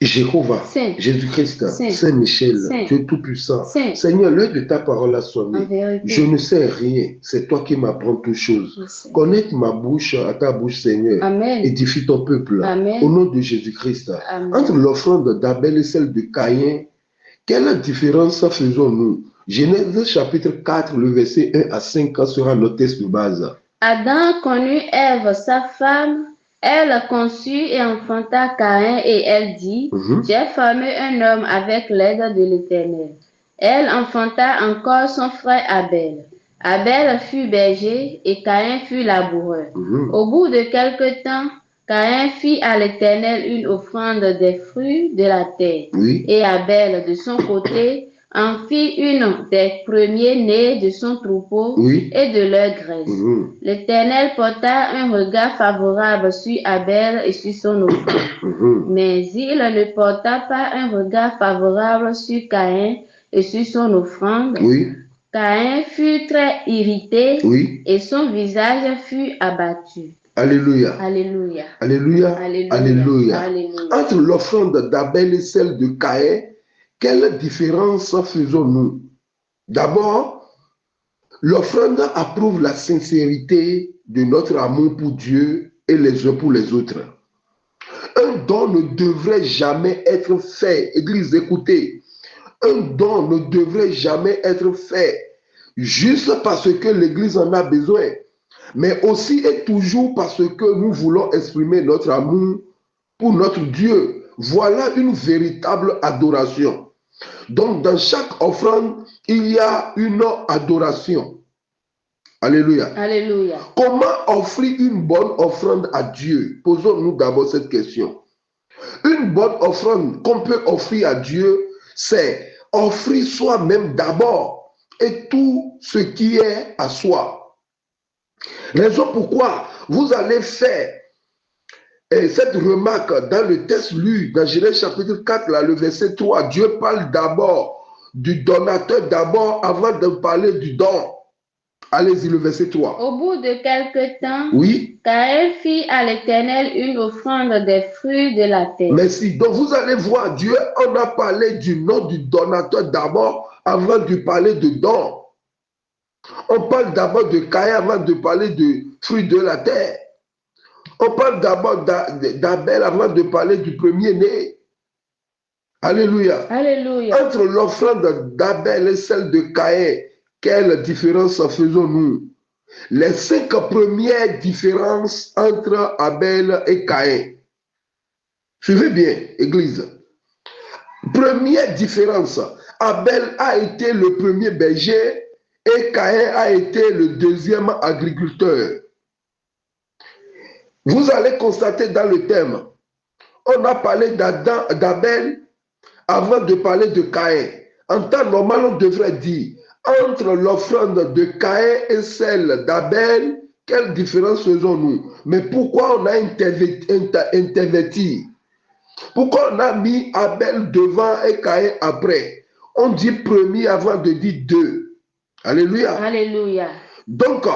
Jéhovah, Saint, Jésus-Christ, Saint, Saint-Michel, Saint, Dieu Tout-Puissant. Saint. Seigneur, l'heure de ta parole a En sonné. vérité, Je ne sais rien. C'est toi qui m'apprends toutes choses. je sais. Connecte ma bouche à ta bouche, Seigneur. Amen. Édifie ton peuple. Au Amen. nom de Jésus-Christ. Amen. Entre l'offrande d'Abel et celle de Caïn, quelle différence faisons-nous? Genèse chapitre 4, le verset 1 à 5 sera notre texte de base. Adam connut Ève, sa femme. Elle conçut et enfanta Caïn et elle dit, j'ai formé un homme avec l'aide de l'Éternel. Elle enfanta encore son frère Abel. Abel fut berger et Caïn fut laboureur. Au bout de quelque temps, Caïn fit à l'Éternel une offrande des fruits de la terre. Oui. Et Abel, de son côté, en fit une des premiers-nés de son troupeau Oui. et de leur graisse. L'Éternel porta un regard favorable sur Abel et sur son offrande. Mais il ne porta pas un regard favorable sur Caïn et sur son offrande. Oui. Caïn fut très irrité Oui. et son visage fut abattu. Alléluia. Alléluia. Alléluia. Alléluia. Alléluia. Alléluia. Entre l'offrande d'Abel et celle de Caïn, quelle différence faisons-nous? D'abord, l'offrande approuve la sincérité de notre amour pour Dieu et les uns pour les autres. Un don ne devrait jamais être fait. Église, écoutez. Un don ne devrait jamais être fait juste parce que l'Église en a besoin, mais aussi et toujours parce que nous voulons exprimer notre amour pour notre Dieu. Voilà une véritable adoration. Donc, dans chaque offrande, il y a une adoration. Alléluia. Alléluia. Comment offrir une bonne offrande à Dieu? Posons-nous d'abord cette question. Une bonne offrande qu'on peut offrir à Dieu, c'est offrir soi-même d'abord et tout ce qui est à soi. Raison pourquoi vous allez faire cette remarque dans le texte lu dans Genèse chapitre 4, là, le verset 3. Dieu parle d'abord du donateur d'abord avant de parler du don. Allez-y, le verset 3. Au bout de quelque temps, oui, Caïn fit à l'Éternel une offrande des fruits de la terre. Merci. Donc vous allez voir, Dieu en a parlé du nom du donateur d'abord avant de parler de don. On parle d'abord de Caïn avant de parler de fruits de la terre. On parle d'abord d'Abel avant de parler du premier-né. Alléluia. Alléluia. Entre l'offrande d'Abel et celle de Caïn, quelle différence faisons-nous? Les 5 premières différences entre Abel et Caïn. Suivez bien, Église. Première différence, Abel a été le premier berger et Caïn a été le deuxième agriculteur. Vous allez constater dans le thème, on a parlé d'Abel avant de parler de Caïn. En temps normal, on devrait dire, entre l'offrande de Caïn et celle d'Abel, quelle différence faisons-nous? Mais pourquoi on a interverti? Pourquoi on a mis Abel devant et Caïn après? On dit premier avant de dire deux. Alléluia. Alléluia. Donc,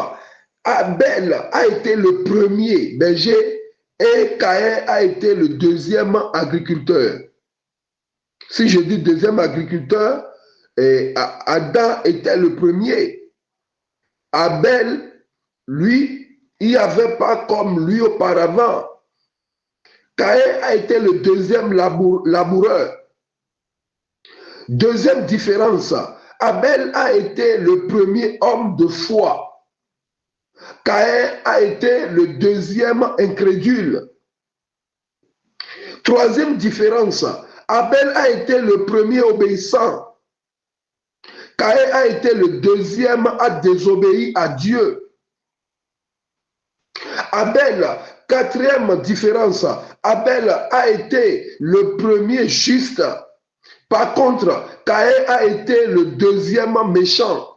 Abel a été le premier berger et Caïn a été le deuxième agriculteur. Si je dis deuxième agriculteur, Adam était le premier. Abel, lui, il n'y avait pas comme lui auparavant. Caïn a été le deuxième laboureur. Deuxième différence, Abel a été le premier homme de foi. Caïn a été le deuxième incrédule. Troisième différence, Abel a été le premier obéissant. Caïn a été le deuxième à désobéir à Dieu. Abel, quatrième différence, Abel a été le premier juste. Par contre, Caïn a été le deuxième méchant.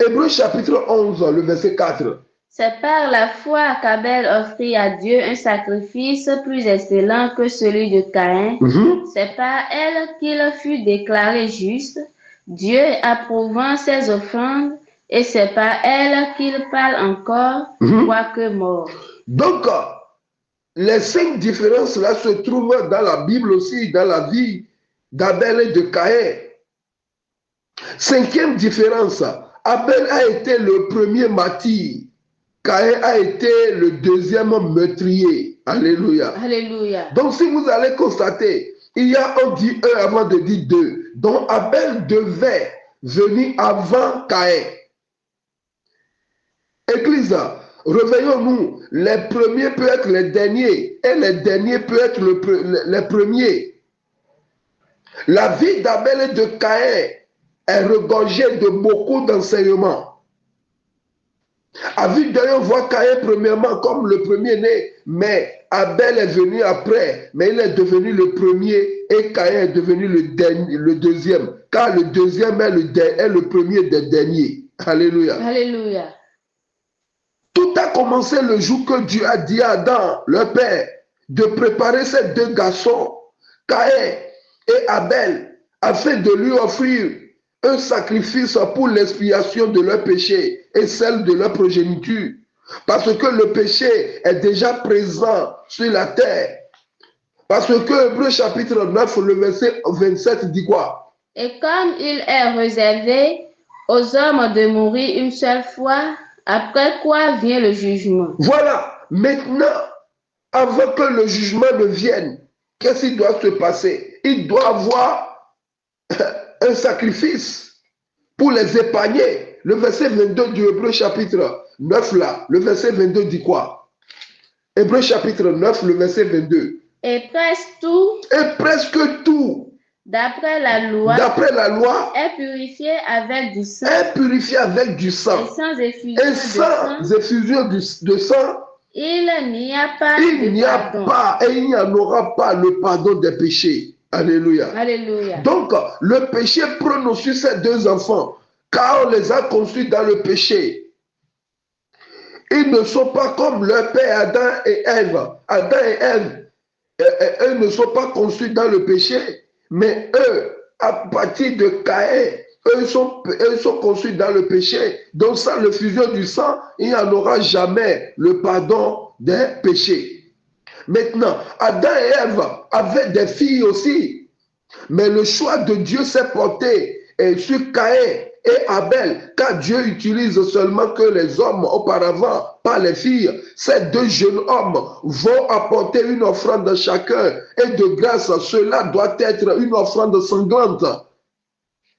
Hébreux chapitre 11, le verset 4. C'est par la foi qu'Abel offrit à Dieu un sacrifice plus excellent que celui de Caïn. C'est par elle qu'il fut déclaré juste, Dieu approuvant ses offrandes, et c'est par elle qu'il parle encore, quoique mort. Donc, les 5 différences-là se trouvent dans la Bible aussi, dans la vie d'Abel et de Caïn. 5e différence, Abel a été le premier martyr. Caïn a été le deuxième meurtrier. Alléluia. Alléluia. Donc si vous allez constater, on dit 1 avant de dire 2. Donc Abel devait venir avant Caïn. Église, réveillons-nous. Les premiers peuvent être les derniers et les derniers peuvent être les premiers. La vie d'Abel et de Caïn est regorgée de beaucoup d'enseignements. À vue d'œil, on voit Caïn premièrement comme le premier-né, mais Abel est venu après, mais il est devenu le premier et Caïn est devenu le deuxième, car le deuxième est le premier des derniers. Alléluia. Alléluia. Tout a commencé le jour que Dieu a dit à Adam, le père, de préparer ces 2 garçons, Caïn et Abel, afin de lui offrir un sacrifice pour l'expiation de leur péché et celle de leur progéniture. Parce que le péché est déjà présent sur la terre. Parce que Hébreux chapitre 9, le verset 27 dit quoi? Et comme il est réservé aux hommes de mourir une seule fois, après quoi vient le jugement. Voilà. Maintenant, avant que le jugement ne vienne, qu'est-ce qui doit se passer? Il doit avoir un sacrifice pour les épargner. Le verset 22 du Hébreux chapitre 9 là, le verset 22 dit quoi? Hébreux chapitre 9, le verset 22. Et presque tout, d'après la loi, est purifié avec du sang. Et sans effusion de sang, il n'y a pas il n'y en aura pas le pardon des péchés. Alléluia. Alléluia. Donc, le péché prend sur ces 2 enfants, car on les a conçus dans le péché. Ils ne sont pas comme leur père Adam et Ève. Adam et Ève, eux ne sont pas conçus dans le péché, mais eux, à partir de Caïn, eux sont conçus dans le péché. Donc, sans le fusion du sang, il n'y en aura jamais le pardon des péchés. Maintenant, Adam et Ève avaient des filles aussi, mais le choix de Dieu s'est porté sur Caïn et Abel, car Dieu utilise seulement que les hommes auparavant, pas les filles. Ces 2 jeunes hommes vont apporter une offrande chacun, et de grâce, cela doit être une offrande sanglante.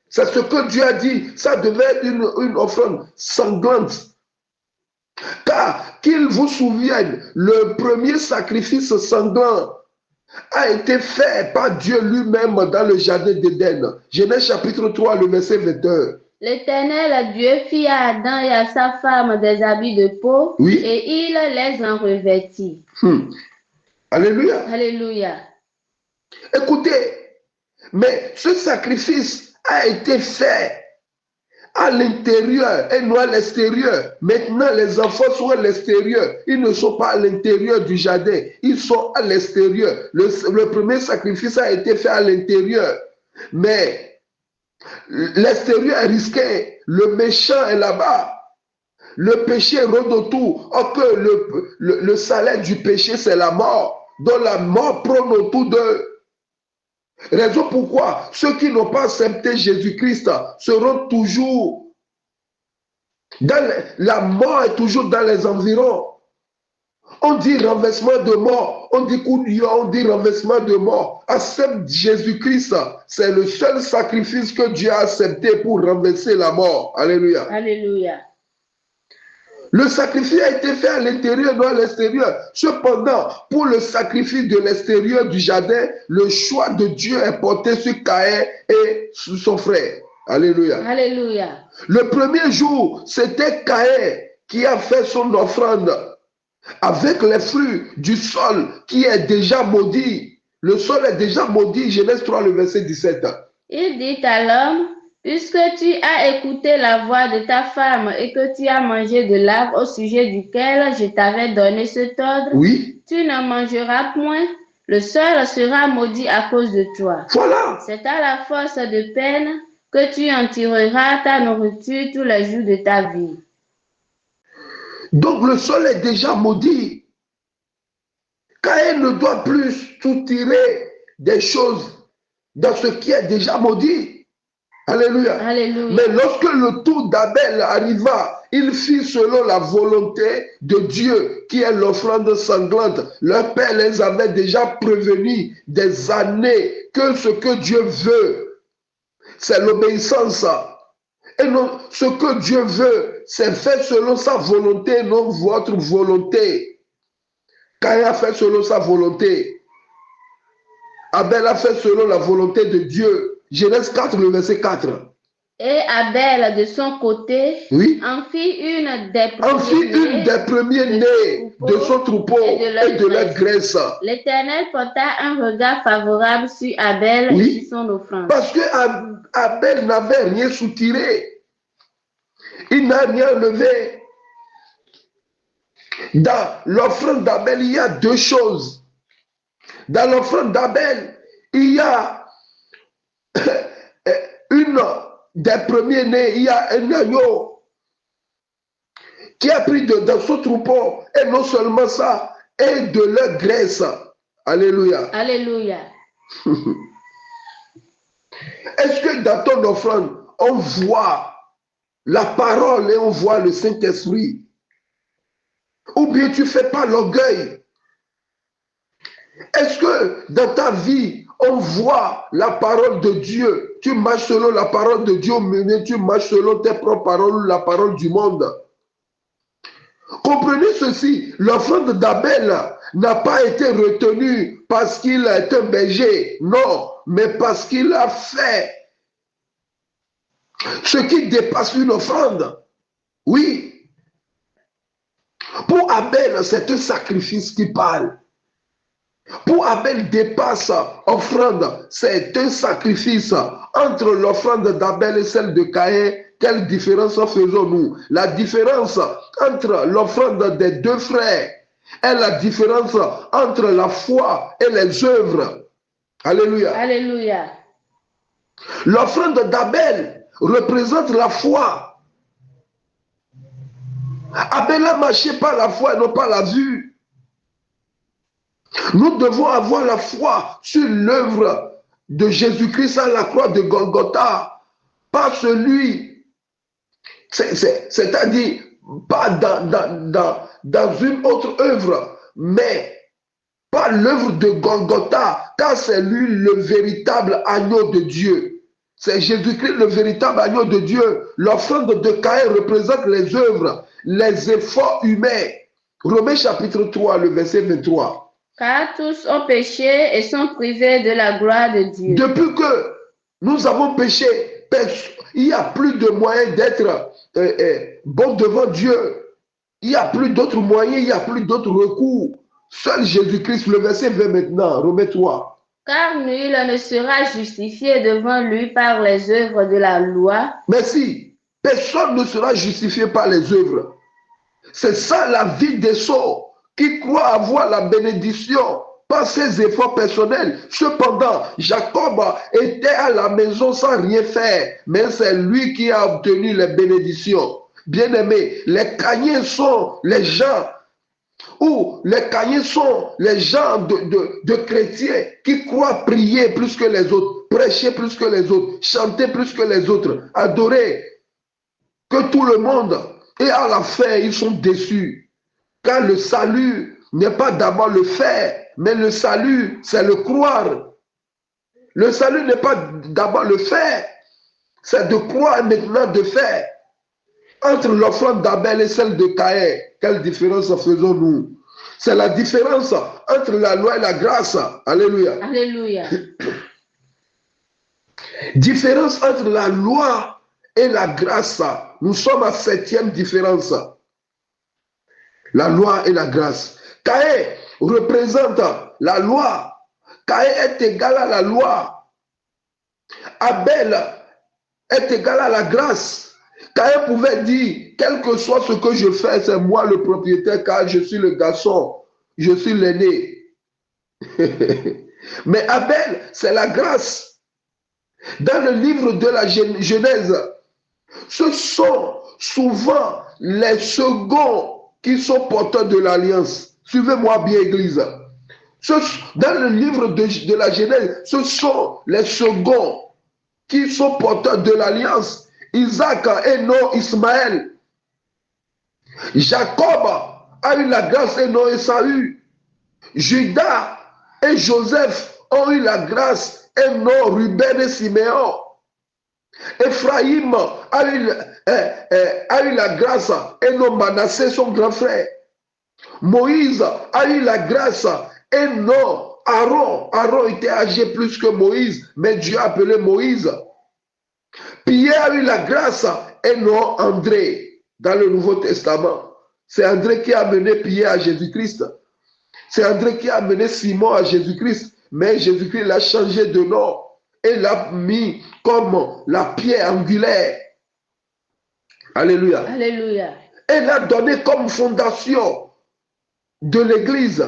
C'est ce que Dieu a dit, ça devait être une offrande sanglante. Car qu'il vous souvienne, le premier sacrifice sanglant a été fait par Dieu lui-même dans le jardin d'Éden. Genèse chapitre 3, le verset 21. L'Éternel Dieu fit à Adam et à sa femme des habits de peau, oui, et il les en revêtit. Alléluia. Alléluia. Écoutez, mais ce sacrifice a été fait à l'intérieur et non à l'extérieur. Maintenant, les enfants sont à l'extérieur. Ils ne sont pas à l'intérieur du jardin. Ils sont à l'extérieur. Le premier sacrifice a été fait à l'intérieur. Mais l'extérieur est risqué. Le méchant est là-bas. Le péché rôde autour. Or que le salaire du péché, c'est la mort. Donc la mort prône autour d'eux. Raison pourquoi ceux qui n'ont pas accepté Jésus-Christ seront toujours la mort est toujours dans les environs. On dit renversement de mort, on dit coup de lion, on dit renversement de mort. Accepte Jésus-Christ, c'est le seul sacrifice que Dieu a accepté pour renverser la mort. Alléluia. Alléluia. Le sacrifice a été fait à l'intérieur, non à l'extérieur. Cependant, pour le sacrifice de l'extérieur du jardin, le choix de Dieu est porté sur Caïn et sur son frère. Alléluia. Alléluia. Le premier jour, c'était Caïn qui a fait son offrande avec les fruits du sol qui est déjà maudit. Le sol est déjà maudit. Genèse 3, le verset 17. Il dit à l'homme: puisque tu as écouté la voix de ta femme et que tu as mangé de l'arbre au sujet duquel je t'avais donné cet ordre, oui, tu ne mangeras point, le sol sera maudit à cause de toi. Voilà. C'est à la force de peine que tu en tireras ta nourriture tous les jours de ta vie. Donc le sol est déjà maudit. Caïn ne doit plus soutirer des choses dans ce qui est déjà maudit. Alléluia. Alléluia. Mais lorsque le tour d'Abel arriva, il fit selon la volonté de Dieu, qui est l'offrande sanglante. Leur père les avait déjà prévenus des années que ce que Dieu veut, c'est l'obéissance. Et non, ce que Dieu veut, c'est fait selon sa volonté, non votre volonté. Caïn a fait selon sa volonté. Abel a fait selon la volonté de Dieu. Genèse 4, le verset 4. Et Abel, de son côté, en fit une des premiers-nés de son troupeau et de leur graisse. L'Éternel porta un regard favorable sur Abel et sur son offrande. Parce que Abel n'avait rien soutiré. Il n'a rien enlevé. Dans l'offrande d'Abel, il y a deux choses. Dans l'offrande d'Abel, il y a une des premiers-nés, il y a un agneau qui a pris dans son troupeau, et non seulement ça, et de leur graisse. Alléluia. Alléluia. Est-ce que dans ton offrande, on voit la parole et on voit le Saint-Esprit? Ou bien tu ne fais pas l'orgueil? Est-ce que dans ta vie, on voit la parole de Dieu? Tu marches selon la parole de Dieu, mais tu marches selon tes propres paroles ou la parole du monde. Comprenez ceci, l'offrande d'Abel n'a pas été retenue parce qu'il est un berger, non, mais parce qu'il a fait ce qui dépasse une offrande. Oui. Pour Abel, c'est un sacrifice qui parle. Pour Abel dépasse offrande, c'est un sacrifice. Entre l'offrande d'Abel et celle de Caïn, quelle différence faisons-nous? La différence entre l'offrande des deux frères est la différence entre la foi et les œuvres. Alléluia. Alléluia. L'offrande d'Abel représente la foi. Abel a marché par la foi et non pas la vue. Nous devons avoir la foi sur l'œuvre de Jésus-Christ à la croix de Golgotha, pas celui, c'est-à-dire pas dans une autre œuvre, mais pas l'œuvre de Golgotha, car c'est lui le véritable agneau de Dieu. C'est Jésus-Christ le véritable agneau de Dieu. L'offrande de Caïn représente les œuvres, les efforts humains. Romains chapitre 3, le verset 23. Car tous ont péché et sont privés de la gloire de Dieu. Depuis que nous avons péché, il n'y a plus de moyens d'être bon devant Dieu. Il n'y a plus d'autres moyens, il n'y a plus d'autres recours. Seul Jésus-Christ, le verset 20 maintenant, Romains 3. Car nul ne sera justifié devant lui par les œuvres de la loi. Merci. Personne ne sera justifié par les œuvres. C'est ça la vie des sots qui croient avoir la bénédiction par ses efforts personnels. Cependant, Jacob était à la maison sans rien faire, mais c'est lui qui a obtenu les bénédictions. Bien-aimés, les Caïens sont les gens, ou les Caïens sont les gens de chrétiens qui croient prier plus que les autres, prêcher plus que les autres, chanter plus que les autres, adorer que tout le monde. Et à la fin, ils sont déçus. Car le salut n'est pas d'abord le faire, mais le salut, c'est le croire. Le salut n'est pas d'abord le faire, c'est de croire maintenant de faire. Entre l'offrande d'Abel et celle de Caïn, quelle différence faisons-nous? C'est la différence entre la loi et la grâce. Alléluia. Alléluia. Différence entre la loi et la grâce. Nous sommes à 7e différence. La loi et la grâce. Caïn représente la loi. Caïn est égal à la loi. Abel est égal à la grâce. Caïn pouvait dire, quel que soit ce que je fais, c'est moi le propriétaire, car je suis le garçon, je suis l'aîné. Mais Abel, c'est la grâce. Dans le livre de la Genèse, ce sont souvent les seconds qui sont porteurs de l'alliance. Suivez-moi bien, Église. Dans le livre de la Genèse, ce sont les seconds qui sont porteurs de l'alliance. Isaac, Enoch, Ismaël. Jacob a eu la grâce, Enoch et Saül. Judas et Joseph ont eu la grâce, Enoch, Ruben et Siméon. Ephraïm a eu la grâce, Enoch, Manassé, son grand frère. Moïse a eu la grâce, Enoch, Aaron. Aaron était âgé plus que Moïse, mais Dieu a appelé Moïse. Pierre a eu la grâce, Enoch, André, dans le Nouveau Testament. C'est André qui a amené Pierre à Jésus-Christ. C'est André qui a amené Simon à Jésus-Christ. Mais Jésus-Christ l'a changé de nom et l'a mis comme la pierre angulaire. Alléluia. Alléluia. Et l'a donné comme fondation de l'Église.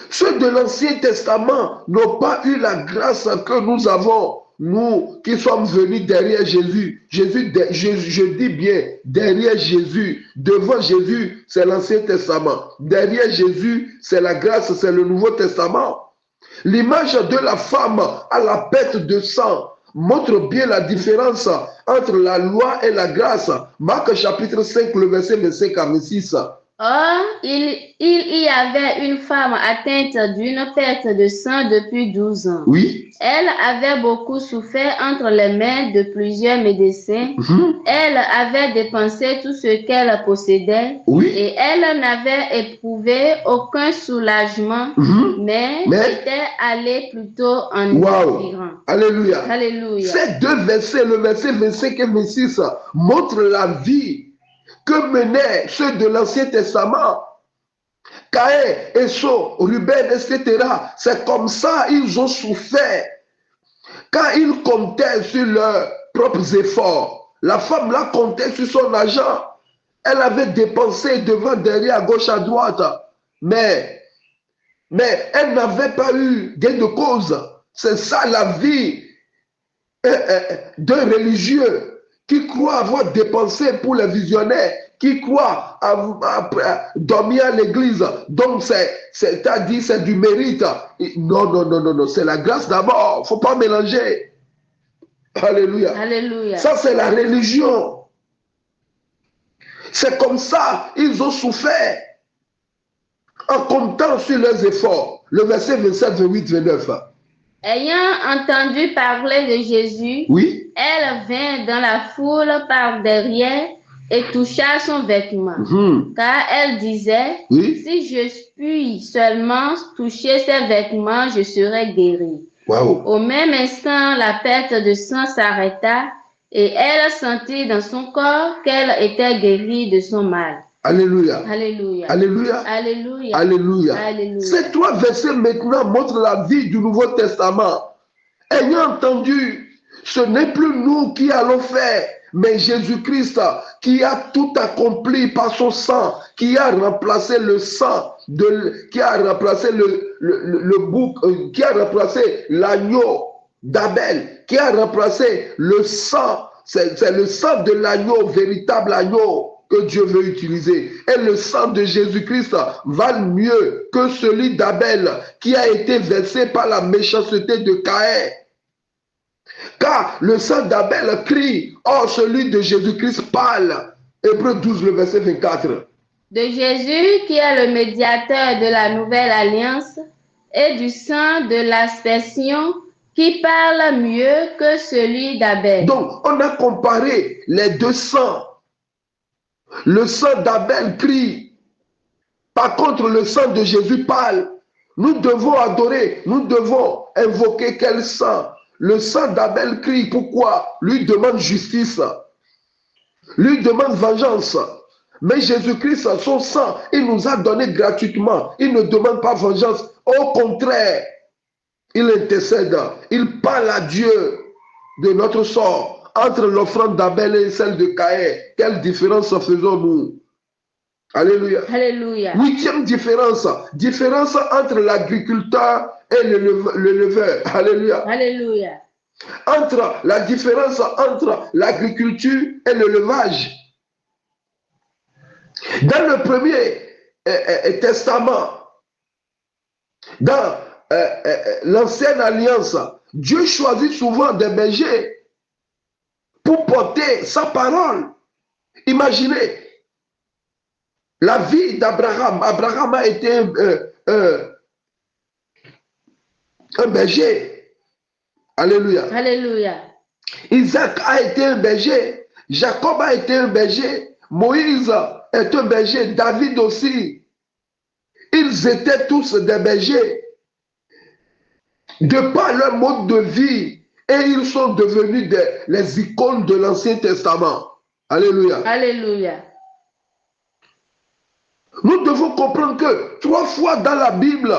Ceux de l'Ancien Testament n'ont pas eu la grâce que nous avons, nous qui sommes venus derrière Jésus. Je dis bien derrière Jésus. Devant Jésus, c'est l'Ancien Testament. Derrière Jésus, c'est la grâce, c'est le Nouveau Testament. L'image de la femme à la perte de sang montre bien la différence entre la loi et la grâce. Marc chapitre 5, le verset 25 à 26. Or, il y avait une femme atteinte d'une perte de sang depuis 12 ans. Oui. Elle avait beaucoup souffert entre les mains de plusieurs médecins. Elle avait dépensé tout ce qu'elle possédait. Oui. Et elle n'avait éprouvé aucun soulagement, mais était allée plutôt en wow. Alléluia. Alléluia. Ces deux versets, le verset 25 et 26, montrent la vie que menaient ceux de l'Ancien Testament. Caïn, Esau, Ruben, etc. C'est comme ça ils ont souffert. Quand ils comptaient sur leurs propres efforts, la femme là comptait sur son argent. Elle avait dépensé devant, derrière, à gauche, à droite. Mais elle n'avait pas eu gain de cause. C'est ça la vie d'un religieux qui croit avoir dépensé pour les visionnaires, qui croit avoir dormir à l'église. Donc, c'est-à-dire c'est du mérite. Non, c'est la grâce d'abord. Il ne faut pas mélanger. Alléluia. Alléluia. Ça, c'est la religion. C'est comme ça, ils ont souffert en comptant sur leurs efforts. Le verset 27, 28, 29. Ayant entendu parler de Jésus, oui, elle vint dans la foule par derrière et toucha son vêtement. Car elle disait, oui, si je puis seulement toucher ses vêtements, je serai guérie. Wow. Au même instant, la perte de sang s'arrêta et elle sentit dans son corps qu'elle était guérie de son mal. Alléluia. Alléluia. Alléluia. Alléluia. Alléluia. Alléluia. Ces trois versets maintenant montrent la vie du Nouveau Testament. Ayant entendu, ce n'est plus nous qui allons faire, mais Jésus-Christ qui a tout accompli par son sang, qui a remplacé le sang, qui a remplacé le bouc, qui a remplacé l'agneau d'Abel, qui a remplacé le sang. C'est le sang de l'agneau, véritable agneau que Dieu veut utiliser. Et le sang de Jésus-Christ va mieux que celui d'Abel qui a été versé par la méchanceté de Caïn. Car le sang d'Abel crie, or celui de Jésus-Christ parle. Hébreux 12, le verset 24. De Jésus qui est le médiateur de la nouvelle alliance et du sang de l'aspersion qui parle mieux que celui d'Abel. Donc, on a comparé les deux sangs. Le sang d'Abel crie. Par contre, le sang de Jésus parle. Nous devons adorer, nous devons invoquer quel sang? Le sang d'Abel crie. Pourquoi? Lui demande justice. Lui demande vengeance. Mais Jésus-Christ, son sang, il nous a donné gratuitement. Il ne demande pas vengeance. Au contraire, il intercède. Il parle à Dieu de notre sort. Entre l'offrande d'Abel et celle de Caïn, quelle différence faisons-nous? Alléluia. Alléluia. 8e différence. Différence entre l'agriculteur et l'éleveur. Alléluia. Alléluia. La différence entre l'agriculture et l'élevage. Dans le premier testament, Dans l'ancienne alliance, Dieu choisit souvent des bergers pour porter sa parole. Imaginez la vie d'Abraham. Abraham a été un berger. Alléluia. Alléluia. Isaac a été un berger. Jacob a été un berger. Moïse est un berger. David aussi. Ils étaient tous des bergers. De par leur mode de vie, et ils sont devenus les icônes de l'Ancien Testament. Alléluia. Alléluia. Nous devons comprendre que 3 fois dans la Bible,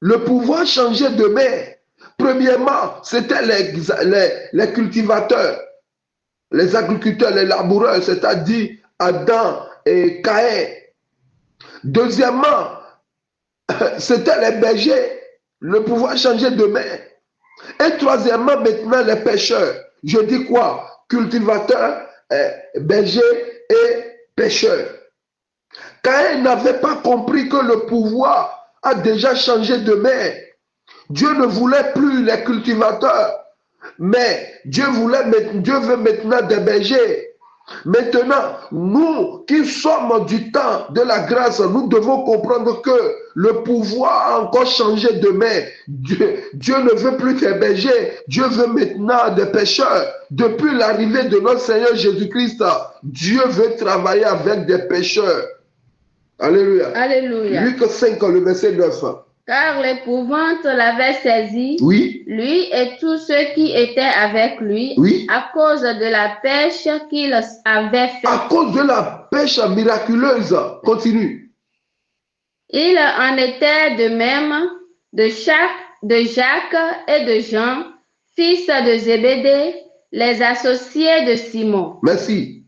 le pouvoir changeait de main. Premièrement, c'était les cultivateurs, les agriculteurs, les laboureurs, c'est-à-dire Adam et Caïn. Deuxièmement, c'était les bergers. Le pouvoir changeait de main. Et troisièmement, maintenant, les pêcheurs. Je dis quoi? Cultivateurs, bergers et pêcheurs. Caïn n'avait pas compris que le pouvoir a déjà changé de main. Dieu ne voulait plus les cultivateurs, mais Dieu veut maintenant des bergers. Maintenant, nous qui sommes du temps de la grâce, nous devons comprendre que le pouvoir a encore changé de main. Dieu ne veut plus des bergers, Dieu veut maintenant des pêcheurs. Depuis l'arrivée de notre Seigneur Jésus-Christ, Dieu veut travailler avec des pêcheurs. Alléluia. Alléluia. Luc 5, le verset 9. Car l'épouvante l'avait saisi, oui, lui et tous ceux qui étaient avec lui, oui, à cause de la pêche qu'il avait faite. À cause de la pêche miraculeuse. Continue. Il en était de même de Jacques et de Jean, fils de Zébédée, les associés de Simon. Merci.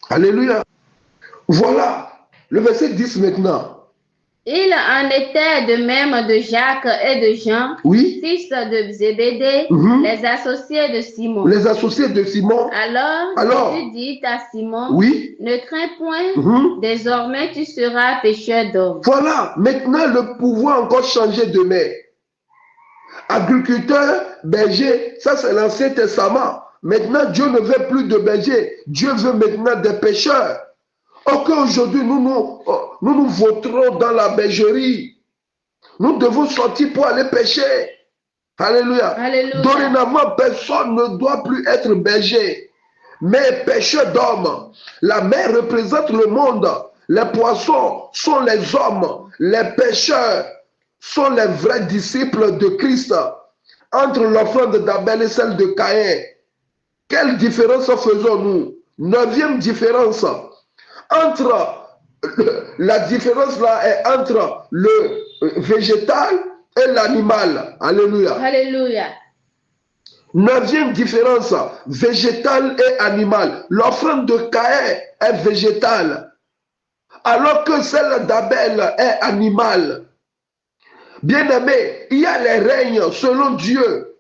Alléluia. Voilà le verset 10 maintenant. Il en était de même de Jacques et de Jean, oui, fils de Zébédée, les associés de Simon. Les associés de Simon. Alors Jésus dit à Simon, oui, ne crains point, désormais tu seras pêcheur d'hommes. Voilà, maintenant le pouvoir a encore changé de main. Agriculteur, berger, ça c'est l'Ancien Testament. Maintenant Dieu ne veut plus de berger, Dieu veut maintenant des pêcheurs. Ok, aujourd'hui, nous voterons dans la bergerie. Nous devons sortir pour aller pêcher. Alléluia. Alléluia. Dorénavant, personne ne doit plus être berger, mais pêcheur d'hommes. La mer représente le monde. Les poissons sont les hommes. Les pêcheurs sont les vrais disciples de Christ. Entre l'offrande d'Abel et celle de Caïn, quelle différence faisons-nous? 9e différence. La différence là est entre le végétal et l'animal. Alléluia. Alléluia. 9e différence, végétal et animal. L'offrande de Caïn est végétale, alors que celle d'Abel est animale. Bien-aimé, il y a les règnes selon Dieu.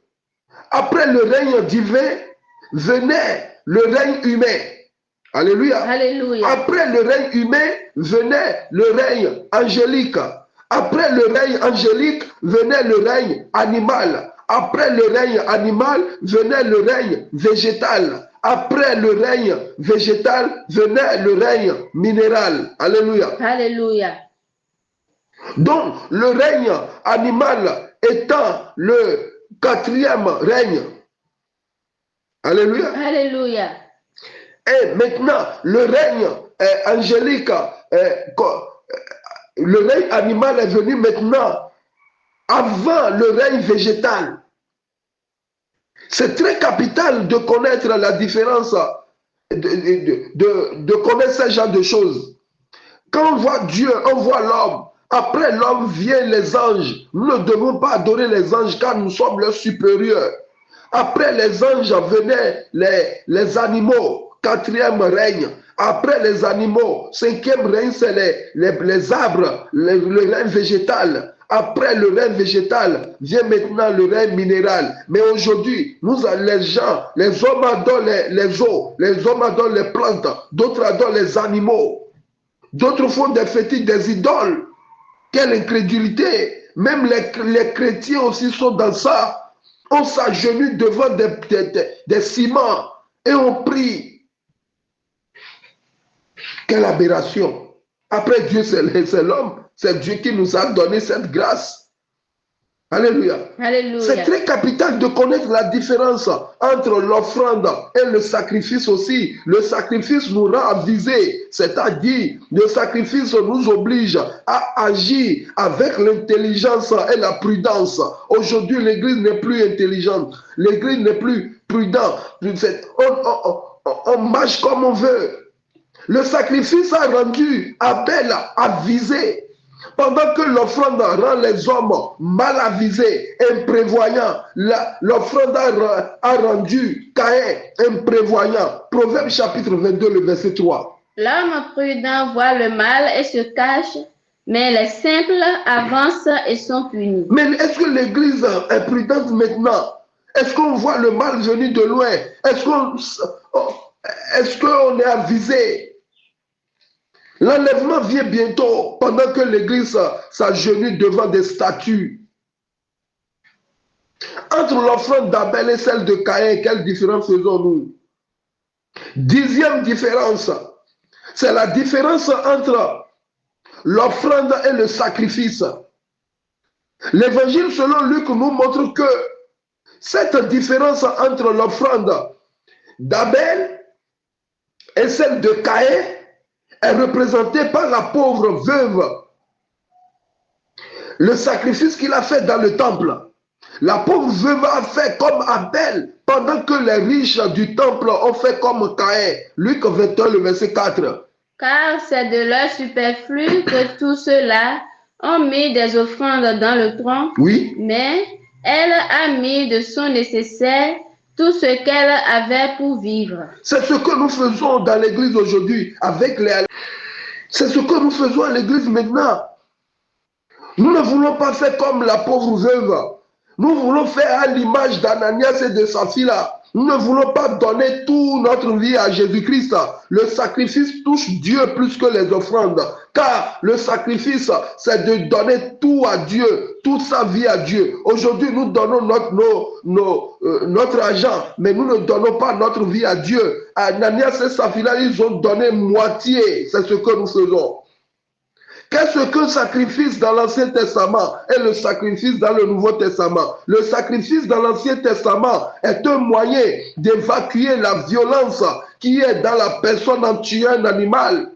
Après le règne divin, venait le règne humain. Alléluia. Alléluia. Après le règne humain, venait le règne angélique. Après le règne angélique, venait le règne animal. Après le règne animal, venait le règne végétal. Après le règne végétal, venait le règne minéral. Alléluia. Alléluia. Donc, le règne animal étant le 4e règne. Alléluia. Alléluia. Et maintenant, le règne angélique, le règne animal est venu maintenant avant le règne végétal. C'est très capital de connaître la différence, de connaître ce genre de choses. Quand on voit Dieu, on voit l'homme. Après l'homme viennent les anges. Nous ne devons pas adorer les anges car nous sommes leurs supérieurs. Après les anges venaient les animaux. 4e règne. Après les animaux, 5e règne, c'est les arbres, le règne végétal. Après le règne végétal, vient maintenant le règne minéral. Mais aujourd'hui, les hommes adorent les eaux, les hommes adorent les plantes, d'autres adorent les animaux, d'autres font des fétiches, des idoles. Quelle incrédulité! Même les chrétiens aussi sont dans ça. On s'agenouille devant des ciments et on prie. Quelle aberration! Après Dieu, c'est l'homme. C'est Dieu qui nous a donné cette grâce. Alléluia. Alléluia. C'est très capital de connaître la différence entre l'offrande et le sacrifice aussi. Le sacrifice nous rend avisés, c'est-à-dire le sacrifice nous oblige à agir avec l'intelligence et la prudence. Aujourd'hui, l'Église n'est plus intelligente, l'Église n'est plus prudente. On marche comme on veut. Le sacrifice a rendu Abel avisé. Pendant que l'offrande rend les hommes mal avisés, imprévoyants, l'offrande a rendu Caïn imprévoyant. Proverbe chapitre 22, le verset 3. L'homme prudent voit le mal et se cache, mais les simples avancent et sont punis. Mais est-ce que l'Église est prudente maintenant? Est-ce qu'on voit le mal venir de loin? Est-ce qu'on est avisé? L'enlèvement vient bientôt pendant que l'Église s'agenouille devant des statues. Entre l'offrande d'Abel et celle de Caïn, quelle différence faisons-nous? 10e différence, c'est la différence entre l'offrande et le sacrifice. L'évangile selon Luc nous montre que cette différence entre l'offrande d'Abel et celle de Caïn est représentée par la pauvre veuve. Le sacrifice qu'il a fait dans le temple. La pauvre veuve a fait comme Abel, pendant que les riches du temple ont fait comme Caïn. Luc 21, le verset 4. Car c'est de leur superflu que tous ceux-là ont mis des offrandes dans le tronc. Oui. Mais elle a mis de son nécessaire tout ce qu'elle avait pour vivre. C'est ce que nous faisons dans l'église aujourd'hui avec les... C'est ce que nous faisons à l'église maintenant. Nous ne voulons pas faire comme la pauvre veuve. Nous voulons faire à l'image d'Ananias et de Saphira. Nous ne voulons pas donner toute notre vie à Jésus-Christ. Le sacrifice touche Dieu plus que les offrandes. Car le sacrifice, c'est de donner tout à Dieu, toute sa vie à Dieu. Aujourd'hui, nous donnons notre argent, mais nous ne donnons pas notre vie à Dieu. Ananias et Saphira, ils ont donné moitié. C'est ce que nous faisons. Qu'est-ce que le sacrifice dans l'Ancien Testament et le sacrifice dans le Nouveau Testament? Le sacrifice dans l'Ancien Testament est un moyen d'évacuer la violence qui est dans la personne en tuant un animal.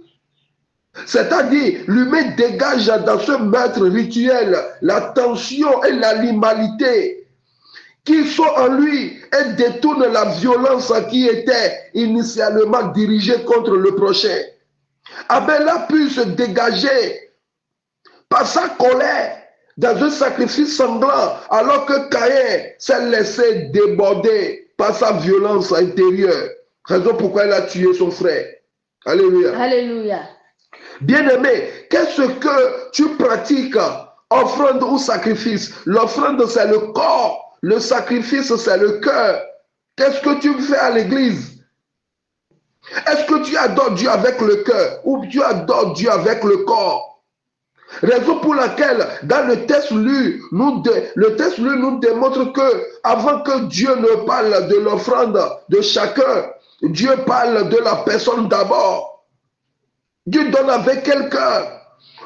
C'est-à-dire, l'humain dégage dans ce meurtre rituel la tension et l'animalité qui sont en lui et détourne la violence qui était initialement dirigée contre le prochain. Abel a pu se dégager par sa colère dans un sacrifice sanglant, alors que Caïn s'est laissé déborder par sa violence intérieure. Raison pourquoi il a tué son frère. Alléluia. Alléluia. Bien-aimé, qu'est-ce que tu pratiques, offrande ou sacrifice? L'offrande, c'est le corps. Le sacrifice, c'est le cœur. Qu'est-ce que tu fais à l'église? Est-ce que tu adores Dieu avec le cœur ou tu adores Dieu avec le corps? Raison pour laquelle dans le texte lu, nous démontre que avant que Dieu ne parle de l'offrande de chacun, Dieu parle de la personne d'abord. Dieu donne avec quel cœur?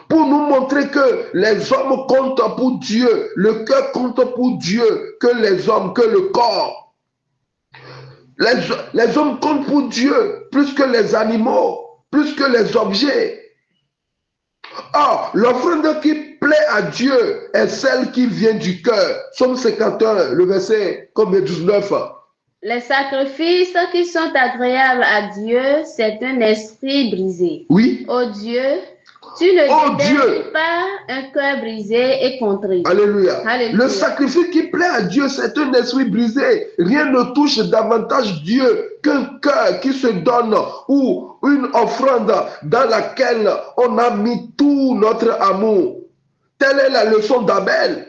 Pour nous montrer que les hommes comptent pour Dieu, le cœur compte pour Dieu, que les hommes, que le corps. Les hommes comptent pour Dieu plus que les animaux, plus que les objets. Or, l'offrande qui plaît à Dieu est celle qui vient du cœur. Psaume 51, le verset 19. Les sacrifices qui sont agréables à Dieu, c'est un esprit brisé. Oui. Oh Dieu, tu ne détestes pas un cœur brisé et contrit. Alléluia. Alléluia. Le sacrifice qui plaît à Dieu, c'est un esprit brisé. Rien ne touche davantage Dieu qu'un cœur qui se donne ou une offrande dans laquelle on a mis tout notre amour. Telle est la leçon d'Abel.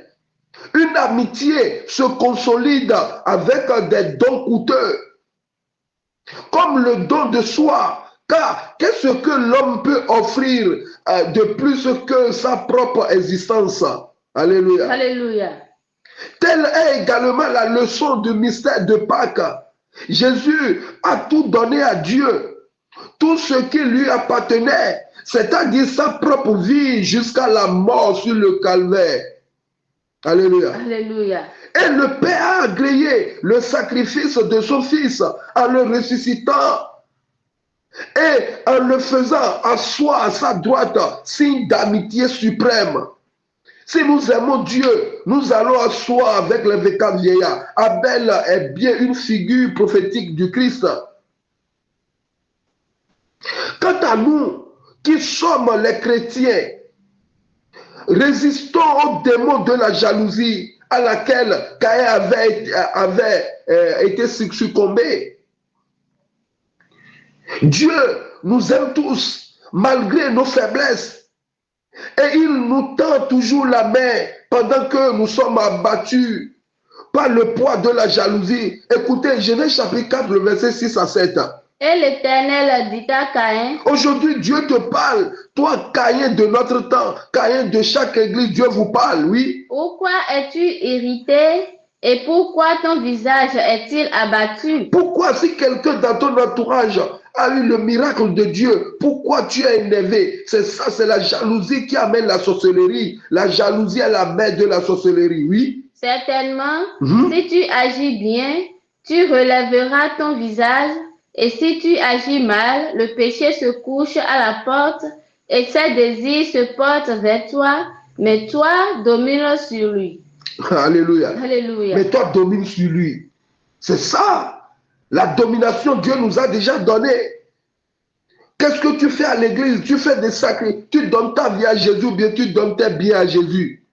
Une amitié se consolide avec des dons coûteux. Comme le don de soi Car qu'est-ce que l'homme peut offrir de plus que sa propre existence? Alléluia. Alléluia. Telle est également la leçon du mystère de Pâques. Jésus a tout donné à Dieu, tout ce qui lui appartenait, c'est-à-dire sa propre vie jusqu'à la mort sur le calvaire. Alléluia. Alléluia. Et le Père a agréé le sacrifice de son Fils en le ressuscitant et en le faisant asseoir à sa droite, signe d'amitié suprême. Si nous aimons Dieu, nous allons asseoir avec les véritables vieillards. Abel est bien une figure prophétique du Christ. Quant à nous, qui sommes les chrétiens, résistons au démon de la jalousie à laquelle Caïn avait été succombé. Dieu nous aime tous, malgré nos faiblesses. Et il nous tend toujours la main pendant que nous sommes abattus par le poids de la jalousie. Écoutez, Genèse chapitre 4, le verset 6 à 7. Et l'Éternel dit à Caïn. Aujourd'hui, Dieu te parle. Toi, Caïn de notre temps, Caïn de chaque église, Dieu vous parle, oui. Pourquoi es-tu irrité et pourquoi ton visage est-il abattu? Pourquoi, si quelqu'un dans ton entourage a eu le miracle de Dieu, pourquoi tu es énervé? C'est ça, c'est la jalousie qui amène la sorcellerie. La jalousie est la mère de la sorcellerie, oui. Certainement, si tu agis bien, tu relèveras ton visage, et si tu agis mal, le péché se couche à la porte, et ses désirs se portent vers toi, mais toi domines sur lui. Alléluia. Alléluia. Mais toi domines sur lui. C'est ça. La domination, Dieu nous a déjà donné. Qu'est-ce que tu fais à l'église? Tu fais des sacrifices. Tu donnes ta vie à Jésus ou bien tu donnes tes biens à Jésus.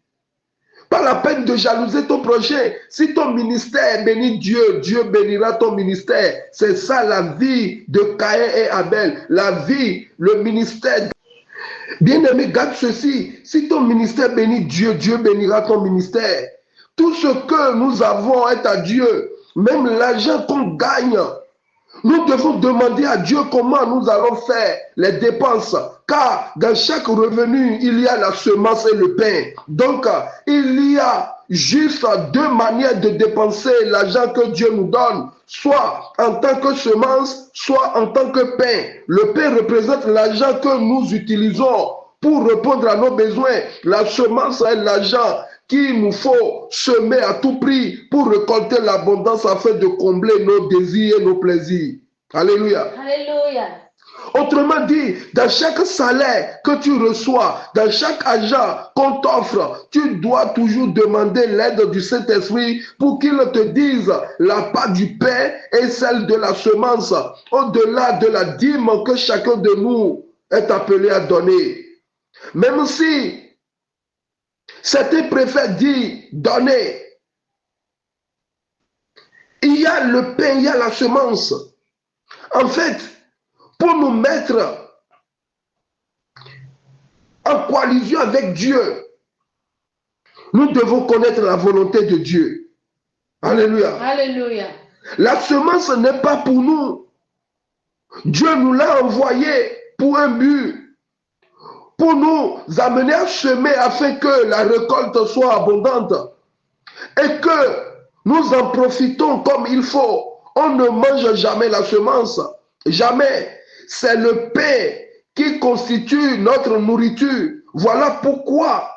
Pas la peine de jalouser ton prochain. Si ton ministère bénit Dieu, Dieu bénira ton ministère. C'est ça la vie de Caïn et Abel. La vie, le ministère. Bien-aimé, garde ceci. Si ton ministère bénit Dieu, Dieu bénira ton ministère. Tout ce que nous avons est à Dieu. Même l'argent qu'on gagne, nous devons demander à Dieu comment nous allons faire les dépenses. Car dans chaque revenu, il y a la semence et le pain. Donc, il y a juste deux manières de dépenser l'argent que Dieu nous donne. Soit en tant que semence, soit en tant que pain. Le pain représente l'argent que nous utilisons pour répondre à nos besoins. La semence est l'argent qu'il nous faut semer à tout prix pour récolter l'abondance afin de combler nos désirs et nos plaisirs. Alléluia. Alléluia. Autrement dit, dans chaque salaire que tu reçois, dans chaque argent qu'on t'offre, tu dois toujours demander l'aide du Saint-Esprit pour qu'il te dise la part du pain et celle de la semence, au-delà de la dîme que chacun de nous est appelé à donner. Même si certains préfèrent dire donner, il y a le pain, il y a la semence. En fait, pour nous mettre en coalition avec Dieu, nous devons connaître la volonté de Dieu. Alléluia. Alléluia. La semence n'est pas pour nous. Dieu nous l'a envoyé pour un but, pour nous amener à semer afin que la récolte soit abondante et que nous en profitons comme il faut. On ne mange jamais la semence, jamais. C'est le pain qui constitue notre nourriture. Voilà pourquoi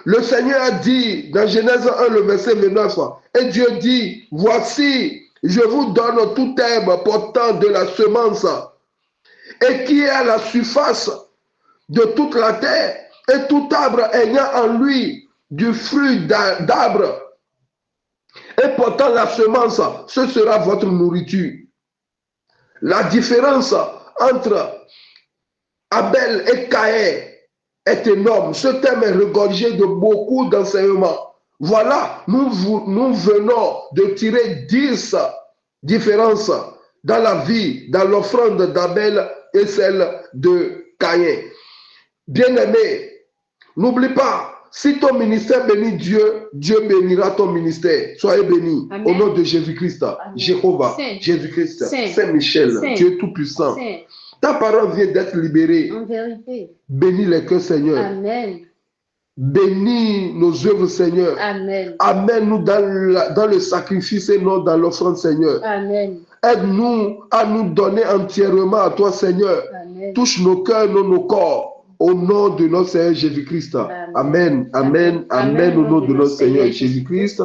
le Seigneur a dit dans Genèse 1, le verset 29, et Dieu dit, voici, je vous donne tout herbe portant de la semence et qui est à la surface de toute la terre, et tout arbre ayant en lui du fruit d'arbre et portant la semence, ce sera votre nourriture. La différence entre Abel et Caïn est énorme. Ce thème est regorgé de beaucoup d'enseignements. Voilà, nous venons de tirer 10 différences dans la vie, dans l'offrande d'Abel et celle de Caïn. Bien-aimé, n'oublie pas, si ton ministère bénit Dieu, Dieu bénira ton ministère. Soyez bénis. Amen. Au nom de Jésus-Christ, Jéhovah, Jésus-Christ, Saint-Michel, Dieu Tout-Puissant. Ta parole vient d'être libérée. En vérité. Bénis les cœurs, Seigneur. Amen. Bénis nos œuvres, Seigneur. Amen. Amène-nous dans le sacrifice et non dans l'offrande, Seigneur. Amen. Aide-nous à nous donner entièrement à toi, Seigneur. Amen. Touche nos cœurs, nos corps. Au nom de notre Seigneur Jésus-Christ. Amen. Amen. Amen. Au nom de notre Seigneur Jésus-Christ.